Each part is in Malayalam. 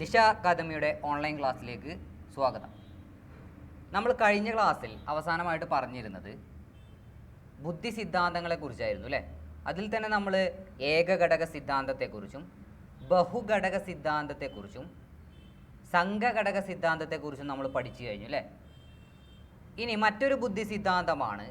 ദിശ അക്കാദമിയുടെ ഓൺലൈൻ ക്ലാസ്സിലേക്ക് സ്വാഗതം. നമ്മൾ കഴിഞ്ഞ ക്ലാസ്സിൽ അവസാനമായിട്ട് പറഞ്ഞിരുന്നത് ബുദ്ധി സിദ്ധാന്തങ്ങളെക്കുറിച്ചായിരുന്നു അല്ലേ. അതിൽ തന്നെ നമ്മൾ ഏകഘടക സിദ്ധാന്തത്തെക്കുറിച്ചും ബഹുഘടക സിദ്ധാന്തത്തെക്കുറിച്ചും സംഘഘടക സിദ്ധാന്തത്തെക്കുറിച്ചും നമ്മൾ പഠിച്ചു കഴിഞ്ഞു അല്ലേ. ഇനി മറ്റൊരു ബുദ്ധി സിദ്ധാന്തമാണ്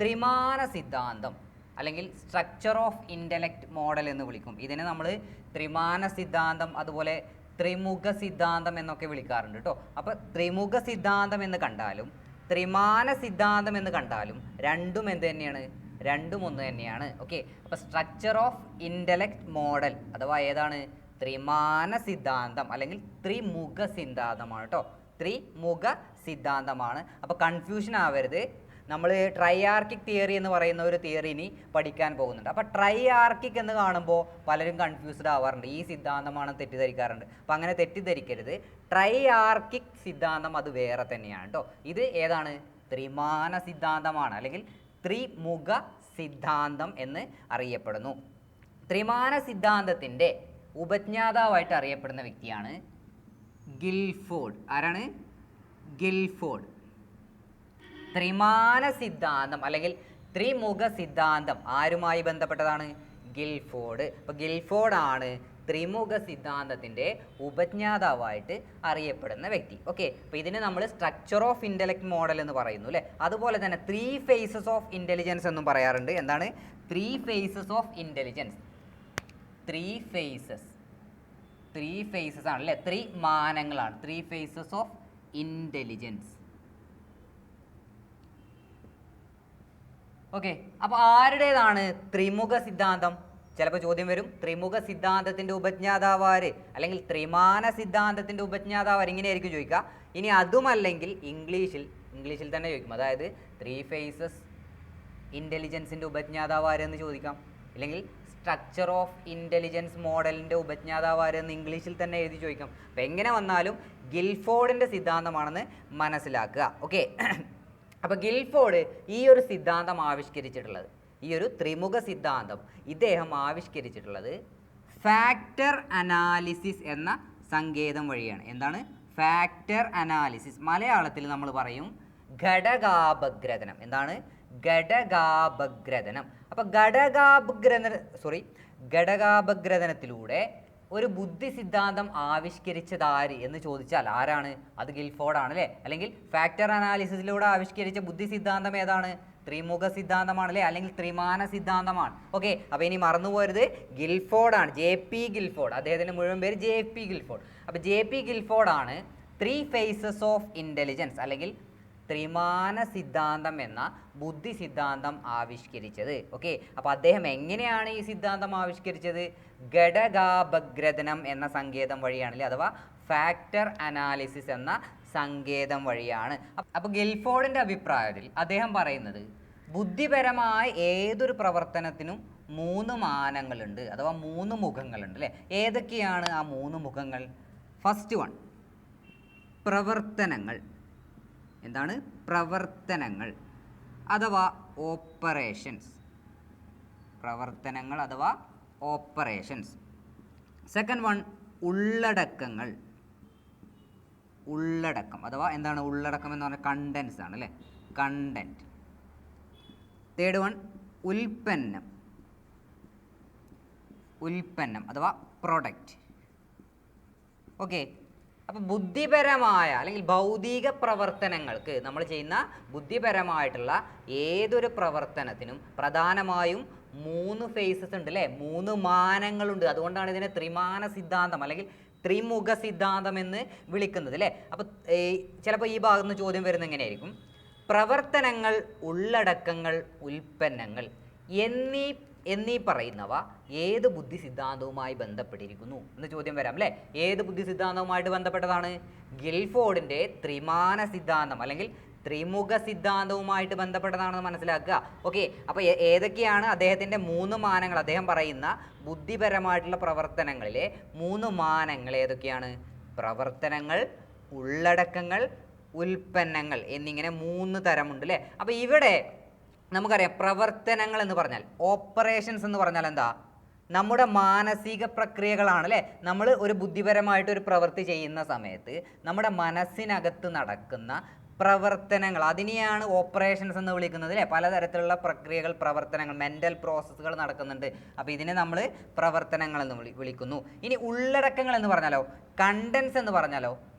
ത്രിമാന സിദ്ധാന്തം, അല്ലെങ്കിൽ സ്ട്രക്ചർ ഓഫ് ഇൻ്റലക്റ്റ് മോഡൽ എന്ന് വിളിക്കും. ഇതിനെ നമ്മൾ ത്രിമാന സിദ്ധാന്തം, അതുപോലെ ത്രിമുഖ സിദ്ധാന്തം എന്നൊക്കെ വിളിക്കാറുണ്ട് കേട്ടോ. അപ്പോൾ ത്രിമുഖ സിദ്ധാന്തം എന്ന് കണ്ടാലും ത്രിമാന സിദ്ധാന്തം എന്ന് കണ്ടാലും രണ്ടും എന്ത് തന്നെയാണ്? രണ്ടും ഒന്ന് തന്നെയാണ്. ഓക്കെ, അപ്പോൾ സ്ട്രക്ചർ ഓഫ് ഇൻ്റലക്റ്റ് മോഡൽ അഥവാ ഏതാണ്? ത്രിമാന സിദ്ധാന്തം അല്ലെങ്കിൽ ത്രിമുഖ സിദ്ധാന്തമാണ് കേട്ടോ. ത്രിമുഖ സിദ്ധാന്തമാണ്. അപ്പോൾ കൺഫ്യൂഷൻ ആവരുത്. നമ്മൾ ട്രൈയാർക്കിക് തിയറി എന്ന് പറയുന്ന ഒരു തിയറി ഇനി പഠിക്കാൻ പോകുന്നുണ്ട്. അപ്പോൾ ട്രൈയാർക്കിക് എന്ന് കാണുമ്പോൾ പലരും കൺഫ്യൂസ്ഡ് ആവാറുണ്ട്, ഈ സിദ്ധാന്തമാണെന്ന് തെറ്റിദ്ധരിക്കാറുണ്ട്. അപ്പോൾ അങ്ങനെ തെറ്റിദ്ധരിക്കരുത്. ട്രൈയാർക്കിക് സിദ്ധാന്തം അത് വേറെ തന്നെയാണ് കേട്ടോ. ഇത് ഏതാണ്? ത്രിമാന സിദ്ധാന്തമാണ്, അല്ലെങ്കിൽ ത്രിമുഖ സിദ്ധാന്തം എന്ന് അറിയപ്പെടുന്നു. ത്രിമാന സിദ്ധാന്തത്തിൻ്റെ ഉപജ്ഞാതാവായിട്ട് അറിയപ്പെടുന്ന വ്യക്തിയാണ് ഗിൽഫോർഡ്. ആരാണ്? ഗിൽഫോർഡ്. ത്രിമാന സിദ്ധാന്തം അല്ലെങ്കിൽ ത്രിമുഖ സിദ്ധാന്തം ആരുമായി ബന്ധപ്പെട്ടതാണ്? ഗിൽഫോർഡ്. അപ്പോൾ ഗിൽഫോർഡാണ് ത്രിമുഖ സിദ്ധാന്തത്തിൻ്റെ ഉപജ്ഞാതാവായിട്ട് അറിയപ്പെടുന്ന വ്യക്തി. ഓക്കെ, അപ്പോൾ ഇതിന് നമ്മൾ സ്ട്രക്ചർ ഓഫ് ഇൻ്റലക്റ്റ് മോഡൽ എന്ന് പറയുന്നു അല്ലേ. അതുപോലെ തന്നെ 3 phases ഓഫ് ഇൻ്റലിജൻസ് എന്നും പറയാറുണ്ട്. എന്താണ് 3 phases ഓഫ് ഇൻ്റലിജൻസ്? 3 phases ആണ് അല്ലേ. ത്രിമാനങ്ങളാണ്. 3 phases ഓഫ് ഇൻ്റലിജൻസ്. ഓക്കെ, അപ്പോൾ ആരുടേതാണ് ത്രിമുഖ സിദ്ധാന്തം? ചിലപ്പോൾ ചോദ്യം വരും, ത്രിമുഖ സിദ്ധാന്തത്തിൻ്റെ ഉപജ്ഞാതാവാര്, അല്ലെങ്കിൽ ത്രിമാന സിദ്ധാന്തത്തിൻ്റെ ഉപജ്ഞാതാവാര്, ഇങ്ങനെയായിരിക്കും ചോദിക്കുക. ഇനി അതുമല്ലെങ്കിൽ ഇംഗ്ലീഷിൽ തന്നെ ചോദിക്കും. അതായത് 3 phases ഇൻ്റലിജൻസിൻ്റെ ഉപജ്ഞാതാവാരെന്ന് ചോദിക്കാം. ഇല്ലെങ്കിൽ സ്ട്രക്ചർ ഓഫ് ഇൻ്റലിജൻസ് മോഡലിൻ്റെ ഉപജ്ഞാതാവാരെന്ന് ഇംഗ്ലീഷിൽ തന്നെ എഴുതി ചോദിക്കാം. അപ്പോൾ എങ്ങനെ വന്നാലും ഗിൽഫോർഡിൻ്റെ സിദ്ധാന്തമാണെന്ന് മനസ്സിലാക്കുക. ഓക്കെ, അപ്പോൾ ഗിൽഫോർഡ് ഈ ഒരു സിദ്ധാന്തം ആവിഷ്കരിച്ചിട്ടുള്ളത്, ഈ ഒരു ത്രിമുഖ സിദ്ധാന്തം ഇദ്ദേഹം ആവിഷ്കരിച്ചിട്ടുള്ളത് ഫാക്ടർ അനാലിസിസ് എന്ന സങ്കേതം വഴിയാണ്. എന്താണ് ഫാക്ടർ അനാലിസിസ്? മലയാളത്തിൽ നമ്മൾ പറയും ഘടകാപഗ്രഥനം. എന്താണ് ഘടകാപഗ്രഥനം? അപ്പോൾ ഘടകാപഗ്രഥനത്തിലൂടെ ഒരു ബുദ്ധി സിദ്ധാന്തം ആവിഷ്കരിച്ചതാര് എന്ന് ചോദിച്ചാൽ ആരാണ്? അത് ഗിൽഫോർഡാണ് അല്ലേ. അല്ലെങ്കിൽ ഫാക്ടർ അനാലിസിസിലൂടെ ആവിഷ്കരിച്ച ബുദ്ധി സിദ്ധാന്തം ഏതാണ്? ത്രിമുഖ സിദ്ധാന്തമാണ് അല്ലേ, അല്ലെങ്കിൽ ത്രിമാന സിദ്ധാന്തമാണ്. ഓക്കെ, അപ്പോൾ ഇനി മറന്നുപോരുത്, ഗിൽഫോർഡാണ്. JP ഗിൽഫോർഡ്, അദ്ദേഹത്തിൻ്റെ മുഴുവൻ പേര് JP ഗിൽഫോർഡ്. അപ്പോൾ JP ഗിൽഫോർഡാണ് 3 phases ഓഫ് ഇൻ്റലിജൻസ് അല്ലെങ്കിൽ ത്രിമാന സിദ്ധാന്തം എന്ന ബുദ്ധി സിദ്ധാന്തം ആവിഷ്കരിച്ചത്. ഓക്കെ, അപ്പോൾ അദ്ദേഹം എങ്ങനെയാണ് ഈ സിദ്ധാന്തം ആവിഷ്കരിച്ചത്? ഘടകാപഗ്രഥനം എന്ന സങ്കേതം വഴിയാണല്ലേ, അഥവാ ഫാക്ടർ അനാലിസിസ് എന്ന സങ്കേതം വഴിയാണ്. അപ്പോൾ ഗിൽഫോർഡിൻ്റെ അഭിപ്രായത്തിൽ അദ്ദേഹം പറയുന്നത് ബുദ്ധിപരമായ ഏതൊരു പ്രവർത്തനത്തിനും 3 മാനങ്ങളുണ്ട്, അഥവാ 3 മുഖങ്ങളുണ്ട് അല്ലേ. ഏതൊക്കെയാണ് ആ 3 മുഖങ്ങൾ? ഫസ്റ്റ് വൺ, പ്രവർത്തനങ്ങൾ. എന്താണ് പ്രവർത്തനങ്ങൾ അഥവാ ഓപ്പറേഷൻസ്? പ്രവർത്തനങ്ങൾ അഥവാ ഓപ്പറേഷൻസ്. സെക്കൻഡ് വൺ, ഉള്ളടക്കങ്ങൾ. ഉള്ളടക്കം അഥവാ എന്താണ് ഉള്ളടക്കം എന്ന് പറഞ്ഞാൽ കണ്ടൻസ് ആണ് അല്ലേ, കണ്ടൻറ്റ്. തേർഡ് വൺ, ഉൽപ്പന്നം. ഉൽപ്പന്നം അഥവാ പ്രൊഡക്റ്റ്. ഓക്കെ, അപ്പോൾ ബുദ്ധിപരമായ അല്ലെങ്കിൽ ഭൗതിക പ്രവർത്തനങ്ങൾക്ക്, നമ്മൾ ചെയ്യുന്ന ബുദ്ധിപരമായിട്ടുള്ള ഏതൊരു പ്രവർത്തനത്തിനും പ്രധാനമായും 3 phases ഉണ്ട് അല്ലേ, 3 മാനങ്ങളുണ്ട്. അതുകൊണ്ടാണ് ഇതിനെ ത്രിമാന സിദ്ധാന്തം അല്ലെങ്കിൽ ത്രിമുഖ സിദ്ധാന്തം എന്ന് വിളിക്കുന്നത് അല്ലേ. അപ്പോൾ ചിലപ്പോൾ ഈ ഭാഗത്ത് നിന്ന് ചോദ്യം വരുന്നത് എങ്ങനെയായിരിക്കും? പ്രവർത്തനങ്ങൾ, ഉള്ളടക്കങ്ങൾ, ഉൽപ്പന്നങ്ങൾ എന്നീ പറയുന്നവ ഏത് ബുദ്ധി സിദ്ധാന്തവുമായി ബന്ധപ്പെട്ടിരിക്കുന്നു എന്ന് ചോദ്യം വരാം അല്ലേ. ഏത് ബുദ്ധി സിദ്ധാന്തവുമായിട്ട് ബന്ധപ്പെട്ടതാണ്? ഗിൽഫോർഡിൻ്റെ ത്രിമാന സിദ്ധാന്തം അല്ലെങ്കിൽ ത്രിമുഖ സിദ്ധാന്തവുമായിട്ട് ബന്ധപ്പെട്ടതാണെന്ന് മനസ്സിലാക്കുക. ഓക്കെ, അപ്പോൾ ഏതൊക്കെയാണ് അദ്ദേഹത്തിൻ്റെ 3 മാനങ്ങൾ? അദ്ദേഹം പറയുന്ന ബുദ്ധിപരമായിട്ടുള്ള പ്രവർത്തനങ്ങളിലെ 3 മാനങ്ങൾ ഏതൊക്കെയാണ്? പ്രവർത്തനങ്ങൾ, ഉള്ളടക്കങ്ങൾ, ഉൽപ്പന്നങ്ങൾ എന്നിങ്ങനെ 3 തരമുണ്ട് അല്ലേ. അപ്പോൾ ഇവിടെ നമുക്കറിയാം പ്രവർത്തനങ്ങൾ എന്ന് പറഞ്ഞാൽ, ഓപ്പറേഷൻസ് എന്ന് പറഞ്ഞാൽ എന്താ? നമ്മുടെ മാനസിക പ്രക്രിയകളാണ് അല്ലേ. നമ്മൾ ഒരു ബുദ്ധിപരമായിട്ട് ഒരു പ്രവൃത്തി ചെയ്യുന്ന സമയത്ത് നമ്മുടെ മനസ്സിനകത്ത് നടക്കുന്ന പ്രവർത്തനങ്ങൾ, അതിനെയാണ് ഓപ്പറേഷൻസ് എന്ന് വിളിക്കുന്നത് അല്ലേ. പലതരത്തിലുള്ള പ്രക്രിയകൾ, പ്രവർത്തനങ്ങൾ, മെൻ്റൽ പ്രോസസ്സുകൾ നടക്കുന്നുണ്ട്. അപ്പോൾ ഇതിനെ നമ്മൾ പ്രവർത്തനങ്ങൾ എന്ന് വിളിക്കുന്നു. ഇനി ഉള്ളടക്കങ്ങൾ എന്ന് പറഞ്ഞാലോ, കണ്ടൻസ് എന്ന് പറഞ്ഞാലോ,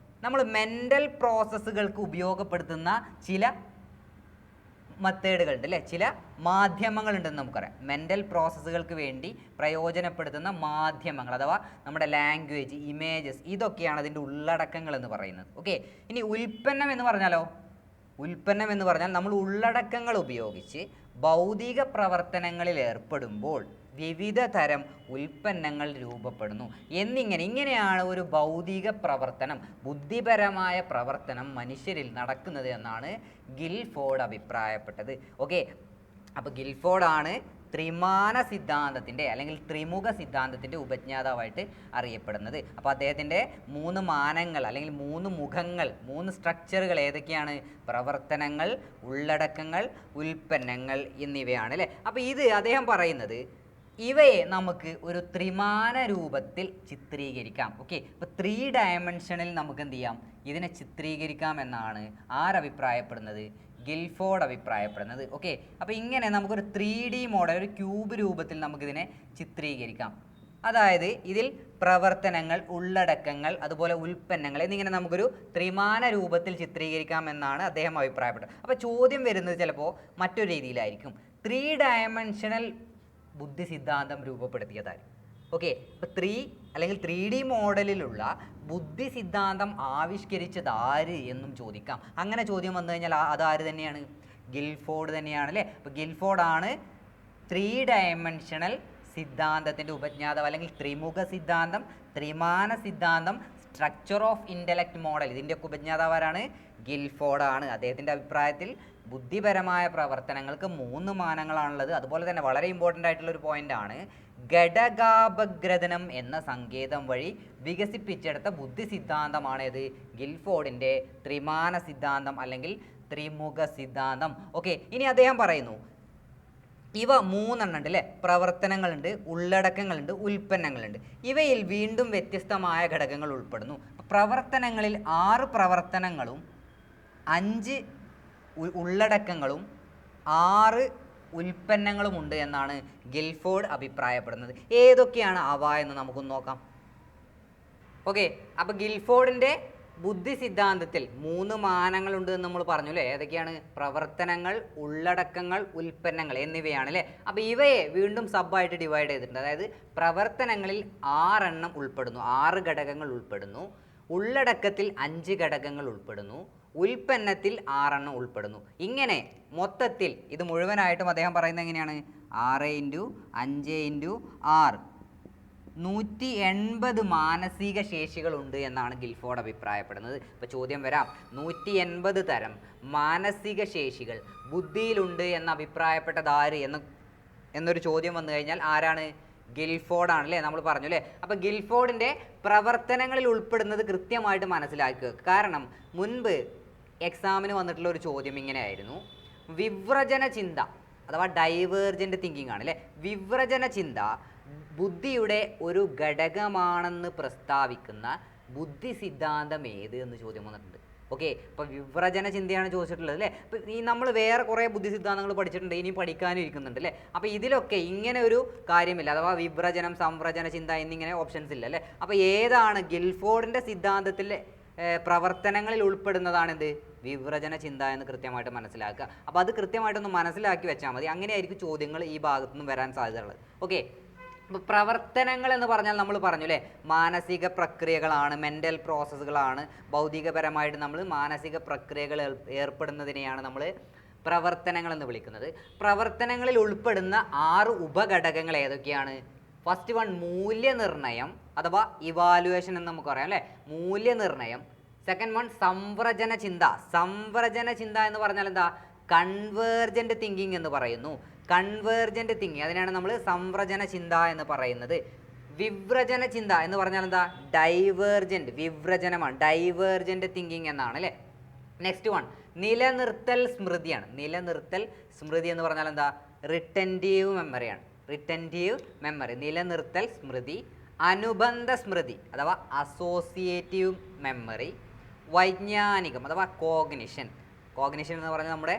നമ്മൾ മെൻ്റൽ പ്രോസസ്സുകൾക്ക് ഉപയോഗപ്പെടുത്തുന്ന ചില മെത്തേഡുകളുണ്ട് അല്ലേ, ചില മാധ്യമങ്ങളുണ്ടെന്ന് നമുക്കറിയാം. മെൻ്റൽ പ്രോസസ്സുകൾക്ക് വേണ്ടി പ്രയോജനപ്പെടുത്തുന്ന മാധ്യമങ്ങൾ അഥവാ നമ്മുടെ ലാംഗ്വേജ്, ഇമേജസ്, ഇതൊക്കെയാണ് അതിൻ്റെ ഉള്ളടക്കങ്ങൾ എന്ന് പറയുന്നത്. ഓക്കെ. ഇനി ഉൽപ്പന്നം എന്ന് പറഞ്ഞാലോ, ഉൽപ്പന്നം എന്ന് പറഞ്ഞാൽ നമ്മൾ ഉള്ളടക്കങ്ങൾ ഉപയോഗിച്ച് ഭൗതിക പ്രവർത്തനങ്ങളിൽ ഏർപ്പെടുമ്പോൾ വിവിധ തരം ഉൽപ്പന്നങ്ങൾ രൂപപ്പെടുന്നു ഇങ്ങനെയാണ് ഒരു ഭൗതിക പ്രവർത്തനം, ബുദ്ധിപരമായ പ്രവർത്തനം മനുഷ്യരിൽ നടക്കുന്നത് എന്നാണ് ഗിൽഫോർഡ് അഭിപ്രായപ്പെട്ടത്. ഓക്കെ. അപ്പോൾ ഗിൽഫോർഡാണ് ത്രിമാന സിദ്ധാന്തത്തിൻ്റെ അല്ലെങ്കിൽ ത്രിമുഖ സിദ്ധാന്തത്തിൻ്റെ ഉപജ്ഞാതാവായിട്ട് അറിയപ്പെടുന്നത്. അപ്പോൾ അദ്ദേഹത്തിൻ്റെ 3 മാനങ്ങൾ അല്ലെങ്കിൽ 3 മുഖങ്ങൾ, 3 സ്ട്രക്ചറുകൾ ഏതൊക്കെയാണ്? പ്രവർത്തനങ്ങൾ, ഉള്ളടക്കങ്ങൾ, ഉൽപ്പന്നങ്ങൾ എന്നിവയാണ് അല്ലേ. അപ്പോൾ ഇത് അദ്ദേഹം പറയുന്നത് ഇവയെ നമുക്ക് ഒരു ത്രിമാന രൂപത്തിൽ ചിത്രീകരിക്കാം. ഓക്കെ. അപ്പോൾ 3 ഡയമെൻഷനിൽ നമുക്ക് എന്ത് ചെയ്യാം? ഇതിനെ ചിത്രീകരിക്കാം എന്നാണ് ആരഭിപ്രായപ്പെടുന്നത്? ഗിൽഫോർഡ് അഭിപ്രായപ്പെടുന്നത്. ഓക്കെ. അപ്പോൾ ഇങ്ങനെ നമുക്കൊരു 3D മോഡൽ, ഒരു ക്യൂബ് രൂപത്തിൽ നമുക്കിതിനെ ചിത്രീകരിക്കാം. അതായത് ഇതിൽ പ്രവർത്തനങ്ങൾ, ഉള്ളടക്കങ്ങൾ, അതുപോലെ ഉൽപ്പന്നങ്ങൾ എന്നിങ്ങനെ നമുക്കൊരു ത്രിമാന രൂപത്തിൽ ചിത്രീകരിക്കാം എന്നാണ് അദ്ദേഹം അഭിപ്രായപ്പെട്ടത്. അപ്പോൾ ചോദ്യം വരുന്നത് ചിലപ്പോൾ മറ്റൊരു രീതിയിലായിരിക്കും. 3 ഡയമെൻഷണൽ ബുദ്ധി സിദ്ധാന്തം രൂപപ്പെടുത്തിയതായിരിക്കും. ഓക്കെ. അപ്പോൾ 3D മോഡലിലുള്ള ബുദ്ധി സിദ്ധാന്തം ആവിഷ്കരിച്ചത് ആര് എന്നും ചോദിക്കാം. അങ്ങനെ ചോദ്യം വന്നു കഴിഞ്ഞാൽ അതാര് തന്നെയാണ്? ഗിൽഫോർഡ് തന്നെയാണ് അല്ലേ. അപ്പോൾ ഗിൽഫോർഡാണ് 3 ഡയമെൻഷണൽ സിദ്ധാന്തത്തിൻ്റെ ഉപജ്ഞാതാവ്, അല്ലെങ്കിൽ ത്രിമുഖ സിദ്ധാന്തം, ത്രിമാന സിദ്ധാന്തം, സ്ട്രക്ചർ ഓഫ് ഇൻ്റലക്റ്റ് മോഡൽ, ഇതിൻ്റെയൊക്കെ ഉപജ്ഞാതാവാരാണ്? ഗിൽഫോർഡാണ്. അദ്ദേഹത്തിൻ്റെ അഭിപ്രായത്തിൽ ബുദ്ധിപരമായ പ്രവർത്തനങ്ങൾക്ക് 3 മാനങ്ങളാണുള്ളത്. അതുപോലെ തന്നെ വളരെ ഇമ്പോർട്ടൻ്റ് ആയിട്ടുള്ളൊരു പോയിൻ്റാണ്, ഘടകാപഗ്രഥനം എന്ന സങ്കേതം വഴി വികസിപ്പിച്ചെടുത്ത ബുദ്ധി സിദ്ധാന്തമാണേത്? ഗിൽഫോർഡിൻ്റെ ത്രിമാന സിദ്ധാന്തം അല്ലെങ്കിൽ ത്രിമുഖ സിദ്ധാന്തം. ഓക്കെ. ഇനി അദ്ദേഹം പറയുന്നു ഇവ 3 ഉണ്ട് അല്ലേ. പ്രവർത്തനങ്ങളുണ്ട്, ഉള്ളടക്കങ്ങളുണ്ട്, ഉൽപ്പന്നങ്ങളുണ്ട്. ഇവയിൽ വീണ്ടും വ്യത്യസ്തമായ ഘടകങ്ങൾ ഉൾപ്പെടുന്നു. പ്രവർത്തനങ്ങളിൽ 6 പ്രവർത്തനങ്ങളും 5 ഉള്ളടക്കങ്ങളും 6 ഉൽപ്പന്നങ്ങളുമുണ്ട് എന്നാണ് ഗിൽഫോർഡ് അഭിപ്രായപ്പെടുന്നത്. ഏതൊക്കെയാണ് അവ എന്ന് നമുക്കൊന്ന് നോക്കാം. ഓക്കെ. അപ്പോൾ ഗിൽഫോർഡിൻ്റെ ബുദ്ധി സിദ്ധാന്തത്തിൽ 3 മാനങ്ങളുണ്ട് എന്ന് നമ്മൾ പറഞ്ഞു അല്ലേ. ഏതൊക്കെയാണ്? പ്രവർത്തനങ്ങൾ, ഉള്ളടക്കങ്ങൾ, ഉൽപ്പന്നങ്ങൾ എന്നിവയാണ് അല്ലേ. അപ്പോൾ ഇവയെ വീണ്ടും സബ്ബായിട്ട് ഡിവൈഡ് ചെയ്തിട്ടുണ്ട്. അതായത് പ്രവർത്തനങ്ങളിൽ 6 എണ്ണം ഉൾപ്പെടുന്നു, 6 ഘടകങ്ങൾ ഉൾപ്പെടുന്നു. ഉള്ളടക്കത്തിൽ 5 ഘടകങ്ങൾ ഉൾപ്പെടുന്നു. ഉൽപ്പന്നത്തിൽ 6 എണ്ണം ഉൾപ്പെടുന്നു. ഇങ്ങനെ മൊത്തത്തിൽ ഇത് മുഴുവനായിട്ടും അദ്ദേഹം പറയുന്നത് എങ്ങനെയാണ്? 6 × 5 × 6 180 മാനസിക ശേഷികളുണ്ട് എന്നാണ് ഗിൽഫോർഡ് അഭിപ്രായപ്പെടുന്നത്. ഇപ്പോൾ ചോദ്യം വരാം, 180 തരം മാനസിക ശേഷികൾ ബുദ്ധിയിലുണ്ട് എന്ന് അഭിപ്രായപ്പെട്ടത് ആര് എന്നൊരു ചോദ്യം വന്നു കഴിഞ്ഞാൽ ആരാണ്? ഗിൽഫോർഡ് ആണല്ലേ. നമ്മൾ പറഞ്ഞു അല്ലേ. അപ്പോൾ ഗിൽഫോർഡിൻ്റെ പ്രവർത്തനങ്ങളിൽ ഉൾപ്പെടുന്നത് കൃത്യമായിട്ട് മനസ്സിലാക്കുക. കാരണം മുൻപ് എക്സാമിന് വന്നിട്ടുള്ള ഒരു ചോദ്യം ഇങ്ങനെയായിരുന്നു, വിവ്രജന ചിന്ത അഥവാ ഡൈവേർജൻ്റ് തിങ്കിങ് ആണ് അല്ലേ. വിവ്രജന ചിന്ത ബുദ്ധിയുടെ ഒരു ഘടകമാണെന്ന് പ്രസ്താവിക്കുന്ന ബുദ്ധി സിദ്ധാന്തം ഏത് എന്ന് ചോദ്യം വന്നിട്ടുണ്ട്. ഓക്കെ. അപ്പോൾ വിവ്രജന ചിന്തയാണ് ചോദിച്ചിട്ടുള്ളത് അല്ലേ. അപ്പോൾ ഈ നമ്മൾ വേറെ കുറേ ബുദ്ധി സിദ്ധാന്തങ്ങൾ പഠിച്ചിട്ടുണ്ട്, ഇനി പഠിക്കാനും ഇരിക്കുന്നുണ്ട് അല്ലേ. അപ്പോൾ ഇതിലൊക്കെ ഇങ്ങനെ ഒരു കാര്യമില്ല, അഥവാ വിവ്രജനം, സംവ്രജന ചിന്ത എന്നിങ്ങനെ ഓപ്ഷൻസ് ഇല്ല അല്ലേ. അപ്പോൾ ഏതാണ് ഗിൽഫോർഡിൻ്റെ സിദ്ധാന്തത്തിലെ പ്രവർത്തനങ്ങളിൽ ഉൾപ്പെടുന്നതാണെന്ത്? വിവ്രജന ചിന്ത എന്ന് കൃത്യമായിട്ട് മനസ്സിലാക്കുക. അപ്പോൾ അത് കൃത്യമായിട്ടൊന്ന് മനസ്സിലാക്കി വെച്ചാൽ മതി. അങ്ങനെയായിരിക്കും ചോദ്യങ്ങൾ ഈ ഭാഗത്തുനിന്ന് വരാൻ സാധ്യതയുള്ളത്. ഓക്കെ. അപ്പോൾ പ്രവർത്തനങ്ങൾ എന്ന് പറഞ്ഞാൽ നമ്മൾ പറഞ്ഞു അല്ലേ, മാനസിക പ്രക്രിയകളാണ്, മെൻ്റൽ പ്രോസസ്സുകളാണ്. ഭൗതികപരമായിട്ട് നമ്മൾ മാനസിക പ്രക്രിയകൾ ഏർപ്പെടുന്നതിനെയാണ് നമ്മൾ പ്രവർത്തനങ്ങൾ എന്ന് വിളിക്കുന്നത്. പ്രവർത്തനങ്ങളിൽ ഉൾപ്പെടുന്ന 6 ഉപഘടകങ്ങൾ ഏതൊക്കെയാണ്? ഫസ്റ്റ് വൺ മൂല്യനിർണ്ണയം അഥവാ ഇവാലുവേഷൻ എന്ന് നമുക്ക് പറയാം അല്ലേ, മൂല്യനിർണ്ണയം. സെക്കൻഡ് വൺ സംവ്രജന ചിന്ത. സംവ്രജന ചിന്ത എന്ന് പറഞ്ഞാൽ എന്താ? കൺവേർജൻ്റ് തിങ്കിങ് എന്ന് പറയുന്നു. കൺവേർജൻ്റ് തിങ്കിങ്, അതിനാണ് നമ്മൾ സംവ്രജന ചിന്ത എന്ന് പറയുന്നത്. വിവ്രജന ചിന്ത എന്ന് പറഞ്ഞാൽ എന്താ? ഡൈവേർജൻ്റ്, വിവ്രജനമാണ്, ഡൈവേർജൻ്റ് തിങ്കിങ് എന്നാണ് അല്ലേ. നെക്സ്റ്റ് വൺ നിലനിർത്തൽ സ്മൃതിയാണ്. നിലനിർത്തൽ സ്മൃതി എന്ന് പറഞ്ഞാൽ എന്താ? റിട്ടൻറ്റീവ് മെമ്മറിയാണ്. റിറ്റൻറ്റീവ് മെമ്മറി നിലനിർത്തൽ സ്മൃതി, അനുബന്ധ സ്മൃതി അഥവാ അസോസിയേറ്റീവ് മെമ്മറി, വൈജ്ഞാനികം അഥവാ കോഗ്നിഷൻ. കോഗ്നിഷൻ എന്ന് പറഞ്ഞാൽ നമ്മുടെ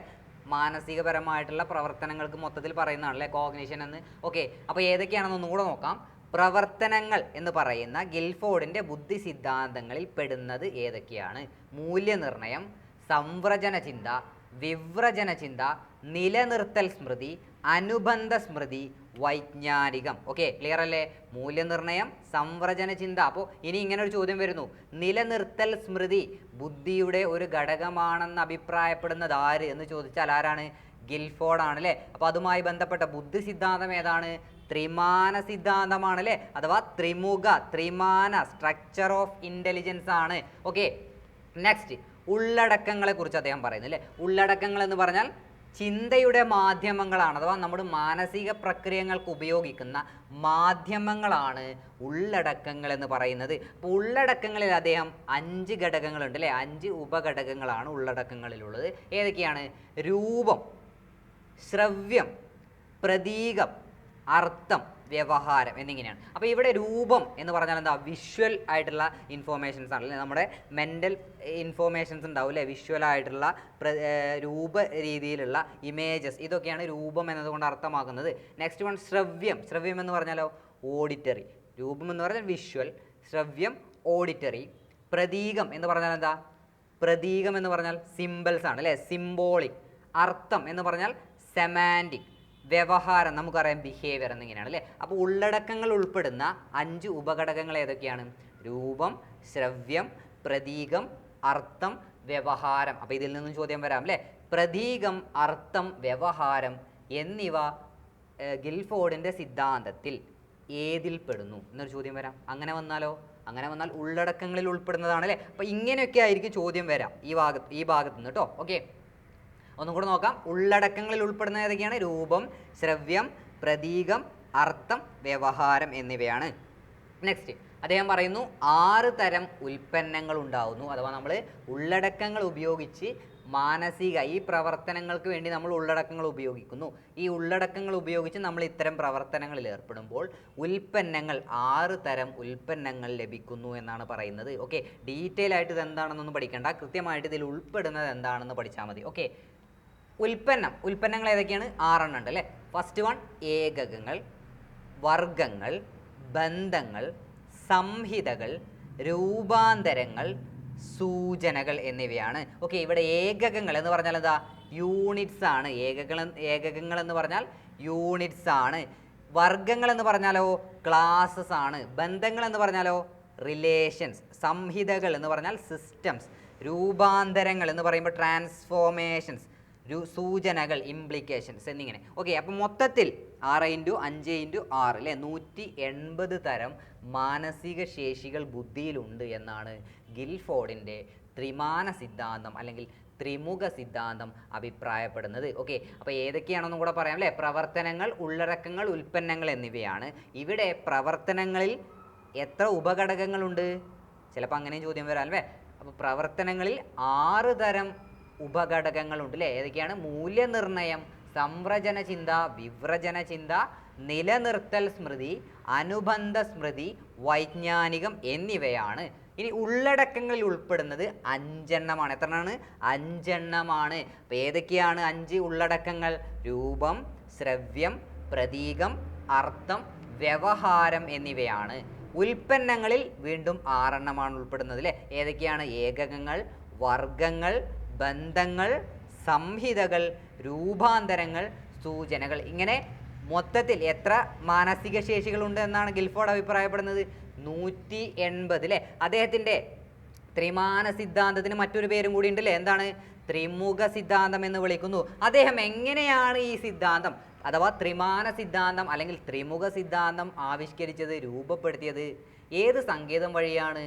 മാനസികപരമായിട്ടുള്ള പ്രവർത്തനങ്ങൾക്ക് മൊത്തത്തിൽ പറയുന്നതാണ് അല്ലേ കോഗ്നിഷൻ എന്ന്. ഓക്കെ, അപ്പോൾ ഏതൊക്കെയാണെന്ന് ഒന്നുകൂടെ നോക്കാം. പ്രവർത്തനങ്ങൾ എന്ന് പറയുന്ന ഗിൽഫോർഡിൻ്റെ ബുദ്ധി സിദ്ധാന്തങ്ങളിൽ പെടുന്നത് ഏതൊക്കെയാണ്? മൂല്യനിർണയം, സംവ്രജന ചിന്ത, വിവ്രജന ചിന്ത, നിലനിർത്തൽ സ്മൃതി, അനുബന്ധ സ്മൃതി, വൈജ്ഞാനികം. ഓക്കെ, ക്ലിയർ അല്ലേ? മൂല്യനിർണയം, സംവ്രജന ചിന്ത. അപ്പോൾ ഇനി ഇങ്ങനെ ഒരു ചോദ്യം വരുന്നു, നിലനിർത്തൽ സ്മൃതി ബുദ്ധിയുടെ ഒരു ഘടകമാണെന്ന് അഭിപ്രായപ്പെടുന്നത് ആര് എന്ന് ചോദിച്ചാൽ ആരാണ്? ഗിൽഫോർഡ് ആണ് അല്ലേ. അപ്പോൾ അതുമായി ബന്ധപ്പെട്ട ബുദ്ധി സിദ്ധാന്തം ഏതാണ്? ത്രിമാന സിദ്ധാന്തമാണ് അല്ലേ, അഥവാ ത്രിമാന സ്ട്രക്ചർ ഓഫ് ഇൻ്റലിജൻസ് ആണ്. ഓക്കെ, നെക്സ്റ്റ് ഉള്ളടക്കങ്ങളെ കുറിച്ച് അദ്ദേഹം പറയുന്നു അല്ലേ. ഉള്ളടക്കങ്ങൾ എന്ന് പറഞ്ഞാൽ ചിന്തയുടെ മാധ്യമങ്ങളാണ്, അഥവാ നമ്മുടെ മാനസിക പ്രക്രിയകൾക്ക് ഉപയോഗിക്കുന്ന മാധ്യമങ്ങളാണ് ഉള്ളടക്കങ്ങൾ എന്ന് പറയുന്നത്. അപ്പോൾ ഉള്ളടക്കങ്ങളിൽ അദ്ദേഹം 5 ഘടകങ്ങളുണ്ട് അല്ലേ, 5 ഉപഘടകങ്ങളാണ് ഉള്ളടക്കങ്ങളിലുള്ളത്. ഏതൊക്കെയാണ്? രൂപം, ശ്രവ്യം, പ്രതീകം, അർത്ഥം, വ്യവഹാരം എന്നിങ്ങനെയാണ്. അപ്പോൾ ഇവിടെ രൂപം എന്ന് പറഞ്ഞാൽ എന്താ? വിഷ്വൽ ആയിട്ടുള്ള ഇൻഫോർമേഷൻസ് ആണ് അല്ലേ, നമ്മുടെ മെൻ്റൽ ഇൻഫോർമേഷൻസ് ഉണ്ടാവും അല്ലേ, വിഷ്വൽ ആയിട്ടുള്ള രൂപ രീതിയിലുള്ള ഇമേജസ്, ഇതൊക്കെയാണ് രൂപം എന്നതുകൊണ്ട് അർത്ഥമാക്കുന്നത്. Next one ശ്രവ്യം. ശ്രവ്യം എന്ന് പറഞ്ഞാലോ ഓഡിറ്ററി. രൂപം എന്ന് പറഞ്ഞാൽ വിഷ്വൽ, ശ്രവ്യം ഓഡിറ്ററി. പ്രതീകം എന്ന് പറഞ്ഞാൽ എന്താ? പ്രതീകം എന്ന് പറഞ്ഞാൽ സിംബൽസ് ആണ് അല്ലേ, സിംബോളിക്. അർത്ഥം എന്ന് പറഞ്ഞാൽ സെമാൻറ്റിക്. വ്യവഹാരം നമുക്കറിയാം ബിഹേവിയർ എന്നിങ്ങനെയാണ് അല്ലേ. അപ്പോൾ ഉള്ളടക്കങ്ങൾ ഉൾപ്പെടുന്ന 5 ഉപഘടകങ്ങൾ ഏതൊക്കെയാണ്? രൂപം, ശ്രവ്യം, പ്രതീകം, അർത്ഥം, വ്യവഹാരം. അപ്പോൾ ഇതിൽ നിന്നും ചോദ്യം വരാം അല്ലേ. പ്രതീകം, അർത്ഥം, വ്യവഹാരം എന്നിവ ഗിൽഫോർഡിൻ്റെ സിദ്ധാന്തത്തിൽ ഏതിൽ പെടുന്നു എന്നൊരു ചോദ്യം വരാം. അങ്ങനെ വന്നാലോ? അങ്ങനെ വന്നാൽ ഉള്ളടക്കങ്ങളിൽ ഉൾപ്പെടുന്നതാണ് അല്ലേ. അപ്പോൾ ഇങ്ങനെയൊക്കെ ആയിരിക്കും ചോദ്യം വരാം ഈ ഭാഗത്ത് നിന്ന് കേട്ടോ. ഓക്കെ, ഒന്നും കൂടെ നോക്കാം. ഉള്ളടക്കങ്ങളിൽ ഉൾപ്പെടുന്ന ഏതൊക്കെയാണ്? രൂപം, ശ്രവ്യം, പ്രതീകം, അർത്ഥം, വ്യവഹാരം എന്നിവയാണ്. നെക്സ്റ്റ് അദ്ദേഹം പറയുന്നു 6 തരം ഉൽപ്പന്നങ്ങൾ ഉണ്ടാവുന്നു, അഥവാ നമ്മൾ ഉള്ളടക്കങ്ങൾ ഉപയോഗിച്ച് ഈ പ്രവർത്തനങ്ങൾക്ക് വേണ്ടി നമ്മൾ ഉള്ളടക്കങ്ങൾ ഉപയോഗിക്കുന്നു. ഈ ഉള്ളടക്കങ്ങൾ ഉപയോഗിച്ച് നമ്മൾ ഇത്തരം പ്രവർത്തനങ്ങളിൽ ഏർപ്പെടുമ്പോൾ ഉൽപ്പന്നങ്ങൾ 6 തരം ഉൽപ്പന്നങ്ങൾ ലഭിക്കുന്നു എന്നാണ് പറയുന്നത്. ഓക്കെ, ഡീറ്റെയിൽ ആയിട്ട് ഇത് എന്താണെന്നൊന്നും പഠിക്കേണ്ട, കൃത്യമായിട്ട് ഇതിൽ ഉൾപ്പെടുന്നത് എന്താണെന്ന് പഠിച്ചാൽ മതി. ഓക്കെ, ഉൽപ്പന്നങ്ങൾ ഏതൊക്കെയാണ്? 6 എണ്ണം ഉണ്ട് അല്ലേ. ഫസ്റ്റ് വൺ ഏകകങ്ങൾ, വർഗങ്ങൾ, ബന്ധങ്ങൾ, സംഹിതകൾ, രൂപാന്തരങ്ങൾ, സൂചനകൾ എന്നിവയാണ്. ഓക്കെ, ഇവിടെ ഏകകങ്ങൾ എന്ന് പറഞ്ഞാൽ എന്താ? യൂണിറ്റ്സ് ആണ്. ഏകകങ്ങൾ എന്ന് പറഞ്ഞാൽ യൂണിറ്റ്സ് ആണ്. വർഗങ്ങൾ എന്ന് പറഞ്ഞാലോ ക്ലാസസ് ആണ്. ബന്ധങ്ങൾ എന്ന് പറഞ്ഞാലോ റിലേഷൻസ്. സംഹിതകൾ എന്ന് പറഞ്ഞാൽ സിസ്റ്റംസ്. രൂപാന്തരങ്ങൾ എന്ന് പറയുമ്പോൾ ട്രാൻസ്ഫോർമേഷൻസ്. സൂചനകൾ ഇംപ്ലിക്കേഷൻസ് എന്നിങ്ങനെ. ഓക്കെ, അപ്പം മൊത്തത്തിൽ 6 × 5 × 6 അല്ലേ 180 തരം മാനസിക ശേഷികൾ ബുദ്ധിയിലുണ്ട് എന്നാണ് ഗിൽഫോർഡിൻ്റെ ത്രിമാന സിദ്ധാന്തം അല്ലെങ്കിൽ ത്രിമുഖ സിദ്ധാന്തം അഭിപ്രായപ്പെടുന്നത്. ഓക്കെ, അപ്പോൾ ഏതൊക്കെയാണെന്നും കൂടെ പറയാം അല്ലേ. പ്രവർത്തനങ്ങൾ, ഉള്ളടക്കങ്ങൾ, ഉൽപ്പന്നങ്ങൾ എന്നിവയാണ്. ഇവിടെ പ്രവർത്തനങ്ങളിൽ എത്ര ഉപഘടകങ്ങളുണ്ട്? ചിലപ്പോൾ അങ്ങനെയും ചോദ്യം വരാം അല്ലേ. അപ്പോൾ പ്രവർത്തനങ്ങളിൽ 6 തരം ഉപഘടകങ്ങളുണ്ട് അല്ലേ. ഏതൊക്കെയാണ്? മൂല്യനിർണയം, സംവ്രജന ചിന്ത, വിവ്രജന ചിന്ത, നിലനിർത്തൽ സ്മൃതി, അനുബന്ധ സ്മൃതി, വൈജ്ഞാനികം എന്നിവയാണ്. ഇനി ഉള്ളടക്കങ്ങളിൽ ഉൾപ്പെടുന്നത് 5 എണ്ണമാണ്. എത്രയാണ്? 5 എണ്ണമാണ്. അപ്പോൾ ഏതൊക്കെയാണ് 5 ഉള്ളടക്കങ്ങൾ? രൂപം, ശ്രവ്യം, പ്രതീകം, അർത്ഥം, വ്യവഹാരം എന്നിവയാണ്. ഉൽപ്പന്നങ്ങളിൽ വീണ്ടും 6 എണ്ണമാണ് ഉൾപ്പെടുന്നത് അല്ലേ. ഏതൊക്കെയാണ്? ഏകകങ്ങൾ, വർഗങ്ങൾ, ബന്ധങ്ങൾ, സംഹിതകൾ, രൂപാന്തരങ്ങൾ, സൂചനകൾ. ഇങ്ങനെ മൊത്തത്തിൽ എത്ര മാനസിക ശേഷികളുണ്ട് എന്നാണ് ഗിൽഫോർഡ് അഭിപ്രായപ്പെടുന്നത്? 180 അല്ലേ. അദ്ദേഹത്തിൻ്റെ ത്രിമാന സിദ്ധാന്തത്തിന് മറ്റൊരു പേരും കൂടി ഉണ്ടല്ലേ, എന്താണ്? ത്രിമുഖ സിദ്ധാന്തം എന്ന് വിളിക്കുന്നു. അദ്ദേഹം എങ്ങനെയാണ് ഈ സിദ്ധാന്തം അഥവാ ത്രിമാന സിദ്ധാന്തം അല്ലെങ്കിൽ ത്രിമുഖ സിദ്ധാന്തം ആവിഷ്കരിച്ചത്, രൂപപ്പെടുത്തിയത്? ഏത് സങ്കേതം വഴിയാണ്?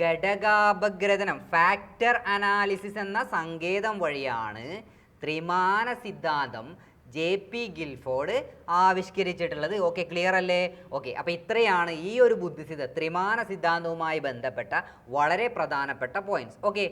ഘടകാപഗ്രഥനം, ഫാക്ടർ അനാലിസിസ് എന്ന സങ്കേതം വഴിയാണ് ത്രിമാന സിദ്ധാന്തം JP ഗിൽഫോർഡ് ആവിഷ്കരിച്ചിട്ടുള്ളത്. ഓക്കെ, ക്ലിയർ അല്ലേ? ഓക്കെ, അപ്പോൾ ഇത്രയാണ് ഈ ഒരു ത്രിമാന സിദ്ധാന്തവുമായി ബന്ധപ്പെട്ട വളരെ പ്രധാനപ്പെട്ട പോയിന്റ്സ്. ഓക്കെ.